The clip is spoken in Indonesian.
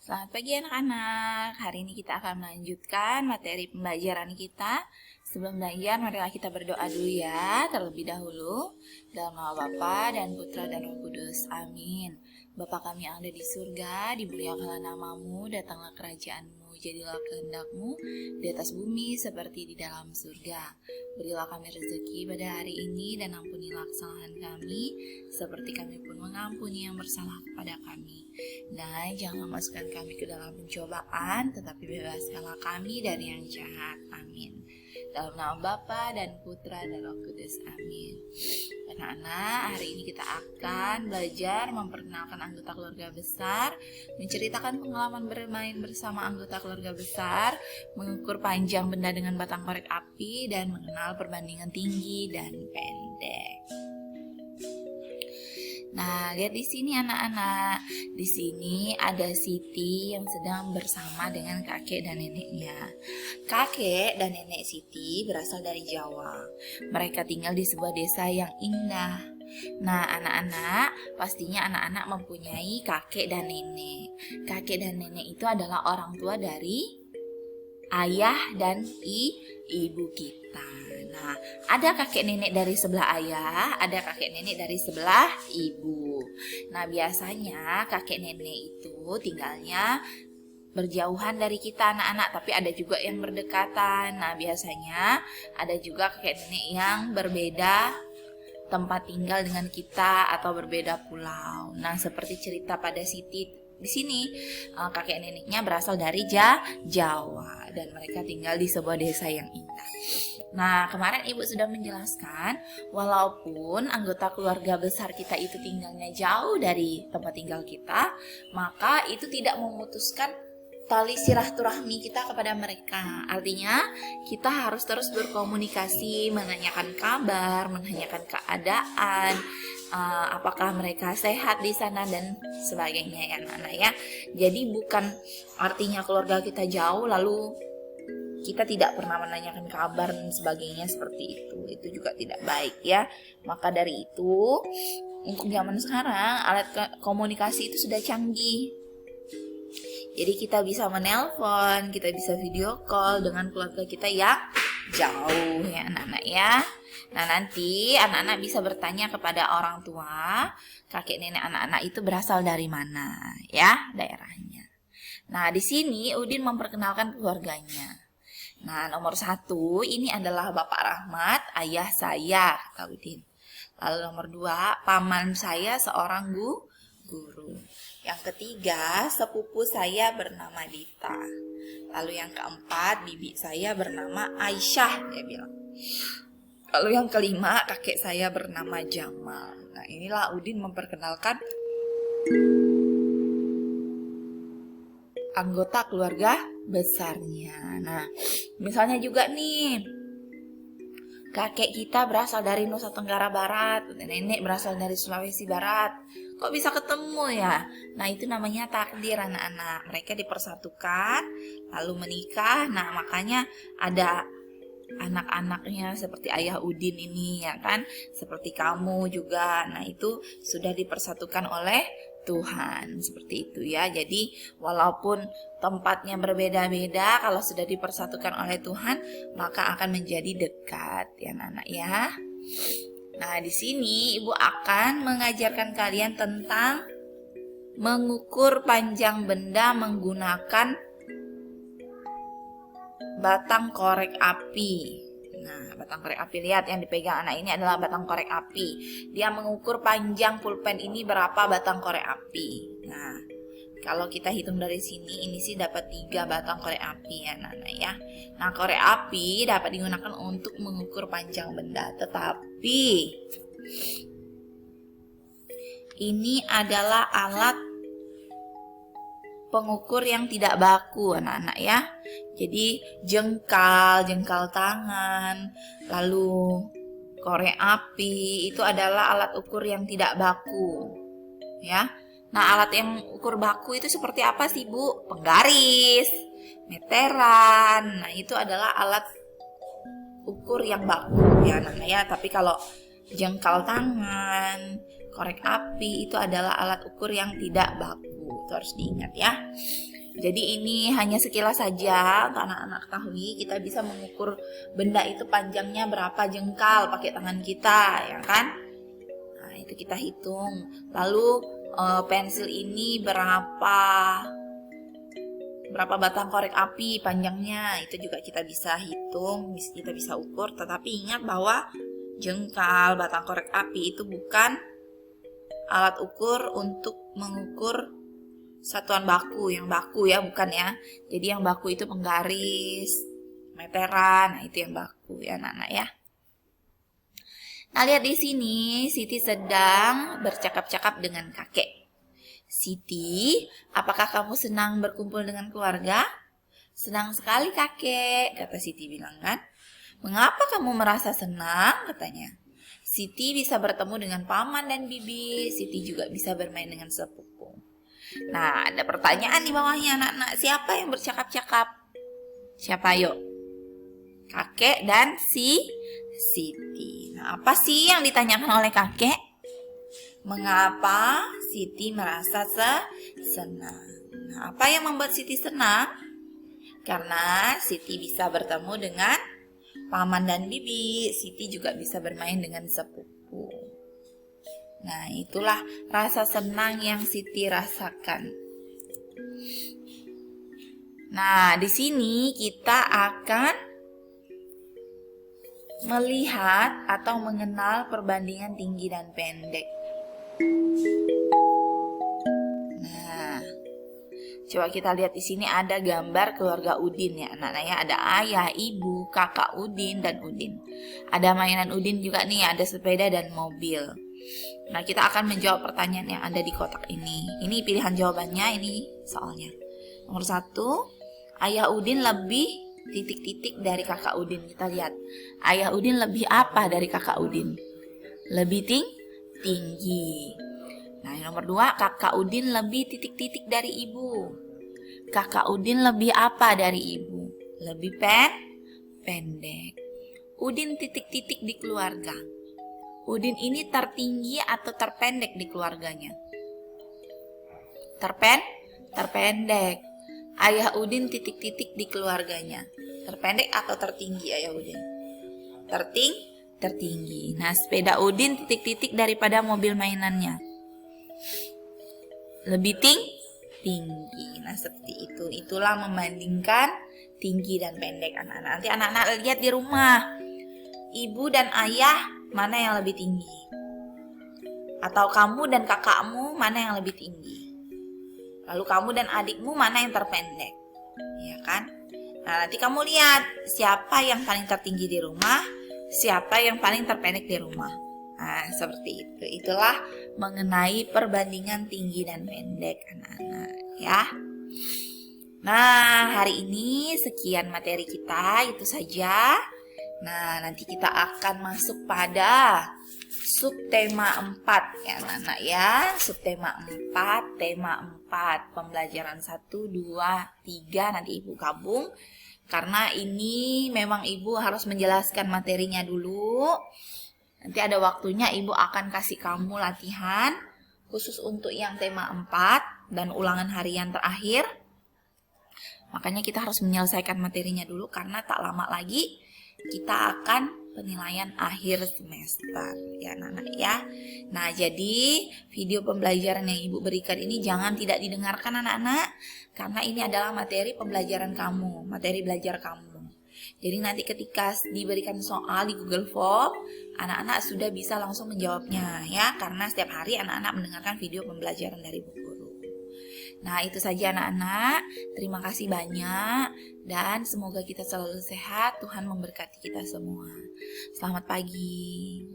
Selamat pagi anak-anak. Hari ini kita akan melanjutkan materi pembelajaran kita. Sebelum belajar, marilah kita berdoa dulu ya, terlebih dahulu. Dalam nama Bapa dan Putra dan Roh Kudus. Amin. Bapa kami yang ada di surga, dimuliakanlah namamu, datanglah kerajaanmu, jadilah kehendakmu di atas bumi seperti di dalam surga. Berilah kami rezeki pada hari ini dan ampunilah kesalahan kami, seperti kami pun mengampuni yang bersalah kepada kami. Dan jangan masukkan kami ke dalam pencobaan, tetapi bebaskanlah kami dari yang jahat. Amin. Dalam nama Bapa dan Putra dan Roh Kudus. Amin. Anak-anak, hari ini kita akan belajar memperkenalkan anggota keluarga besar, menceritakan pengalaman bermain bersama anggota keluarga besar, mengukur panjang benda dengan batang korek api, dan mengenal perbandingan tinggi dan pendek. Nah, lihat di sini anak-anak. Di sini ada Siti yang sedang bersama dengan kakek dan neneknya. Kakek dan nenek Siti berasal dari Jawa. Mereka tinggal di sebuah desa yang indah. Nah, anak-anak, pastinya anak-anak mempunyai kakek dan nenek. Kakek dan nenek itu adalah orang tua dari ayah dan ibu kita. Nah, ada kakek nenek dari sebelah ayah, ada kakek nenek dari sebelah ibu. Nah, biasanya kakek nenek itu tinggalnya berjauhan dari kita anak-anak, tapi ada juga yang berdekatan. Nah, biasanya ada juga kakek nenek yang berbeda tempat tinggal dengan kita atau berbeda pulau. Nah, seperti cerita pada Siti di sini, kakek neneknya berasal dari Jawa dan mereka tinggal di sebuah desa yang indah. Nah, kemarin Ibu sudah menjelaskan, walaupun anggota keluarga besar kita itu tinggalnya jauh dari tempat tinggal kita, maka itu tidak memutuskan tali silaturahmi kita kepada mereka. Artinya, kita harus terus berkomunikasi, menanyakan kabar, menanyakan keadaan, apakah mereka sehat di sana dan sebagainya ya anak-anak ya. Jadi bukan artinya keluarga kita jauh lalu kita tidak pernah menanyakan kabar dan sebagainya seperti itu. Itu juga tidak baik ya. Maka dari itu, untuk zaman sekarang alat komunikasi itu sudah canggih. Jadi kita bisa menelpon, kita bisa video call dengan keluarga kita yang jauh ya anak-anak ya. Nah, nanti anak-anak bisa bertanya kepada orang tua, kakek nenek anak-anak itu berasal dari mana ya daerahnya. Nah, di sini Udin memperkenalkan keluarganya. Nah, nomor 1 ini adalah Bapak Rahmat, ayah saya, kata Udin. Lalu nomor 2, paman saya seorang guru. Yang ketiga, sepupu saya bernama Dita. Lalu yang keempat, bibi saya bernama Aisyah, dia bilang. Lalu yang kelima, kakek saya bernama Jamal. Nah, inilah Udin memperkenalkan anggota keluarga besarnya. Nah, misalnya juga nih, kakek kita berasal dari Nusa Tenggara Barat, nenek berasal dari Sulawesi Barat. Kok bisa ketemu ya? Nah, itu namanya takdir anak-anak. Mereka dipersatukan, lalu menikah. Nah, makanya ada anak-anaknya seperti ayah Udin ini ya kan, seperti kamu juga. Nah, itu sudah dipersatukan oleh Tuhan seperti itu ya. Jadi walaupun tempatnya berbeda-beda, kalau sudah dipersatukan oleh Tuhan maka akan menjadi dekat ya anak-anak ya. Nah, di sini Ibu akan mengajarkan kalian tentang mengukur panjang benda menggunakan batang korek api. Nah, batang korek api, lihat yang dipegang anak ini adalah batang korek api. Dia mengukur panjang pulpen ini berapa batang korek api. Nah, kalau kita hitung dari sini, ini sih dapat 3 batang korek api ya anak-anak ya. Nah, korek api dapat digunakan untuk mengukur panjang benda. Tetapi ini adalah alat pengukur yang tidak baku anak-anak ya. Jadi jengkal tangan, lalu korek api itu adalah alat ukur yang tidak baku ya. Nah, alat yang ukur baku itu seperti apa sih Bu? Penggaris, meteran. Nah, itu adalah alat ukur yang baku ya anak-anak ya. Tapi kalau jengkal tangan, korek api itu adalah alat ukur yang tidak baku Itu harus diingat ya. Jadi ini hanya sekilas saja untuk anak-anak ketahui. Kita bisa mengukur benda itu panjangnya berapa jengkal pakai tangan kita, ya kan? Nah, itu kita hitung. Lalu pensil ini berapa batang korek api panjangnya, itu juga kita bisa hitung, kita bisa ukur. Tetapi ingat bahwa jengkal, batang korek api itu bukan alat ukur untuk mengukur satuan baku, yang baku ya, bukan ya. Jadi yang baku itu penggaris, meteran, nah itu yang baku ya anak-anak ya. Nah, lihat di sini Siti sedang bercakap-cakap dengan kakek. Siti, apakah kamu senang berkumpul dengan keluarga? Senang sekali kakek, kata Siti bilang kan. Mengapa kamu merasa senang, katanya. Siti bisa bertemu dengan paman dan bibi, Siti juga bisa bermain dengan sepupu. Nah, ada pertanyaan di bawahnya anak-anak. Siapa yang bercakap-cakap? Siapa yuk? Kakek dan Siti. Nah, apa sih yang ditanyakan oleh kakek? Mengapa Siti merasa senang? Nah, apa yang membuat Siti senang? Karena Siti bisa bertemu dengan paman dan bibi. Siti juga bisa bermain dengan sepupu. Nah, itulah rasa senang yang Siti rasakan. Nah, di sini kita akan melihat atau mengenal perbandingan tinggi dan pendek. Nah, coba kita lihat di sini ada gambar keluarga Udin ya, anak-anak ya. Ada ayah, ibu, kakak Udin dan Udin. Ada mainan Udin juga nih, ada sepeda dan mobil. Nah, kita akan menjawab pertanyaan yang ada di kotak ini. Ini pilihan jawabannya, ini soalnya. Nomor 1, ayah Udin lebih titik-titik dari kakak Udin. Kita lihat, ayah Udin lebih apa dari kakak Udin? Lebih tinggi. Nah, yang nomor 2, kakak Udin lebih titik-titik dari ibu. Kakak Udin lebih apa dari ibu? Lebih pendek. Udin titik-titik di keluarga. Udin ini tertinggi atau terpendek di keluarganya? Terpendek. Ayah Udin titik-titik di keluarganya. Terpendek atau tertinggi ayah Udin? Tertinggi. Nah, sepeda Udin titik-titik daripada mobil mainannya. Lebih tinggi. Nah, seperti itu. Itulah membandingkan tinggi dan pendek anak-anak. Nanti anak-anak lihat di rumah. Ibu dan ayah mana yang lebih tinggi? Atau kamu dan kakakmu mana yang lebih tinggi? Lalu kamu dan adikmu mana yang terpendek? Ya kan? Nah, nanti kamu lihat siapa yang paling tertinggi di rumah, siapa yang paling terpendek di rumah. Nah, seperti itu. Itulah mengenai perbandingan tinggi dan pendek anak-anak ya. Nah, hari ini sekian materi kita, itu saja. Nah, nanti kita akan masuk pada subtema 4 ya anak-anak ya. Subtema 4, tema 4, pembelajaran 1, 2, 3 nanti Ibu gabung. Karena ini memang Ibu harus menjelaskan materinya dulu. Nanti ada waktunya Ibu akan kasih kamu latihan khusus untuk yang tema 4 dan ulangan harian terakhir. Makanya kita harus menyelesaikan materinya dulu karena tak lama lagi kita akan penilaian akhir semester ya anak-anak ya. Nah, jadi video pembelajaran yang Ibu berikan ini jangan tidak didengarkan anak-anak, karena ini adalah materi pembelajaran kamu, materi belajar kamu. Jadi nanti ketika diberikan soal di Google Form, anak-anak sudah bisa langsung menjawabnya ya, karena setiap hari anak-anak mendengarkan video pembelajaran dari Bu Guru. Nah, itu saja anak-anak. Terima kasih banyak dan semoga kita selalu sehat. Tuhan memberkati kita semua. Selamat pagi.